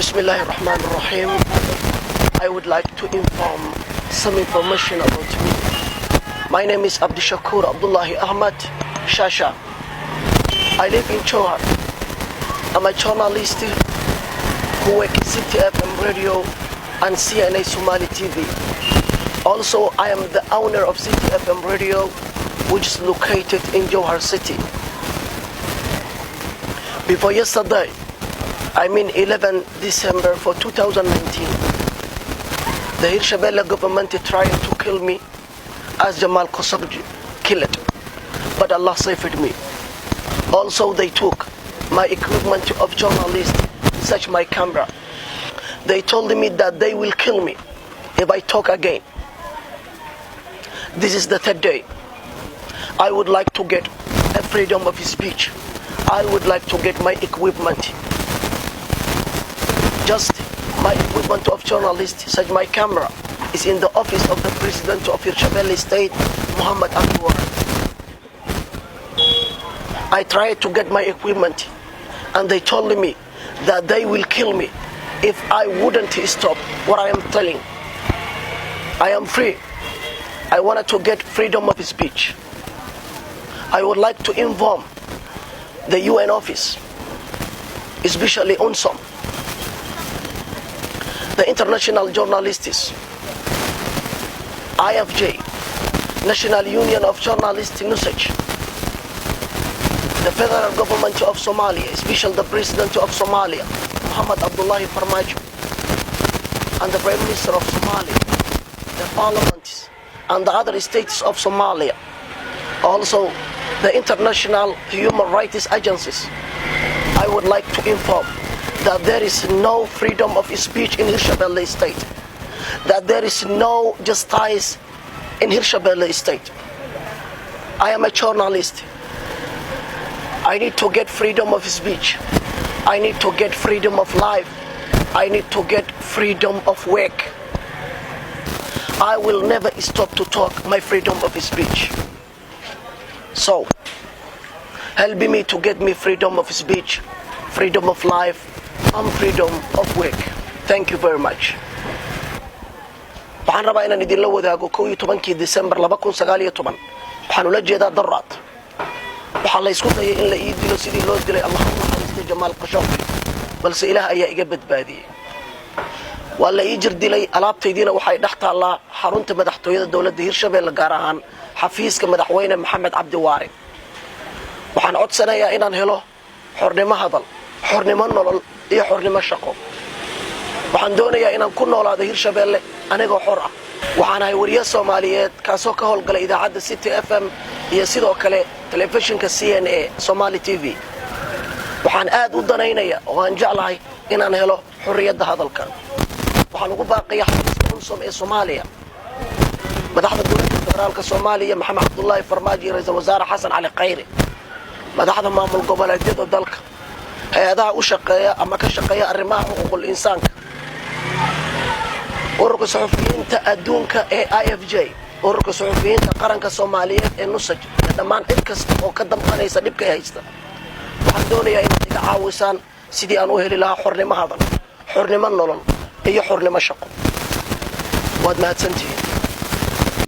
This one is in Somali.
Bismillahirrahmanirrahim. I would like to inform some information about me. My name is Abdishakur Abdullahi Ahmad Shasha. I live in Johar. I'm a journalist who works at City FM Radio and CNA Somali TV. Also, I am the owner of City FM Radio, which is located in Johar City. Before yesterday, I mean 11 December for 2019, the Hirshabelle government tried to kill me as Jamal Khashoggi killed, but Allah saved me. Also, they took my equipment of journalist, such my camera. They told me that they will kill me if I talk again. This is the third day. I would like to get a freedom of speech. I would like to get my equipment. Just my equipment of journalist, such my camera, is in the office of the president of Hirshabelle State, Muhammad Abdul Wahab. I tried to get my equipment, and they told me that they will kill me if I wouldn't stop what I am telling. I am free. I wanted to get freedom of speech. I would like to inform the UN office, especially UNSOM, the International Journalists, IFJ, National Union of Journalists Nusaj, the Federal Government of Somalia, especially the President of Somalia, Muhammad Abdullahi Farmajo, and the Prime Minister of Somalia, the parliaments, and the other states of Somalia. Also, the international human rights agencies. I would like to inform that there is no freedom of speech in Hirshabelle State, that there is no justice in Hirshabelle State. I am a journalist. I need to get freedom of speech. I need to get freedom of life. I need to get freedom of work. I will never stop to talk my freedom of speech. So, help me to get me freedom of speech, freedom of life, and freedom of work. Thank you very much. waxaan rabaa inaan idinla wadaago 11 December 2019 waxaan ula jeedaa daraad waxaa la isku dayay in la ii dilo sidii loo dilay Allah u naxariisto Jamal Khashoggi balse Ilaah ayaa iga badbaadiyay waa la ii jir dilay alaabtaydiina waxay dhex taallaa xarunta madaxtooyada dawladda Hirshabelle gaar ahaan xafiiska madaxweyne Maxamed Cabdi Waare waxaan codsanayaa inaan helo xornimo hadal xornimo nolol iyo xornimo shaqo waxaan doonayaa inaan ku noolaado Hirshabelle anigoo xor ah waxaan ahay wariye Soomaaliyeed kaasoo ka howlgala idaacadda City FM iyo sidoo kale telefishinka CNA Somali TV waxaan aad u danaynayaa oo aan jeclahay inaan helo xorriyadda hadalka waxaan ugu baaqayaa xafiiska UNSOM ee Soomaaliya madaxda dowladda federaalka Soomaaliya Maxamed Abdullahi Farmaajo iyo ra'iisul wasaare Xasan Cali Khayre madaxda maamul goboleedyada dalka hay'adaha u shaqeeya ama ka shaqeeya arrimaha xuquuqul insaanka ururka saxufiyiinta adduunka ee IFJ ururka saxufiyiinta qaranka Soomaaliyeed ee Nusaj dhammaan cid kasta oo ka damqanaysa dhibka haysta waxaan doonayaa inaad iga caawisaan sidii aan u heli lahaa xornimo hadal xornimo nolol iyo xornimo shaqo waad mahadsantihiin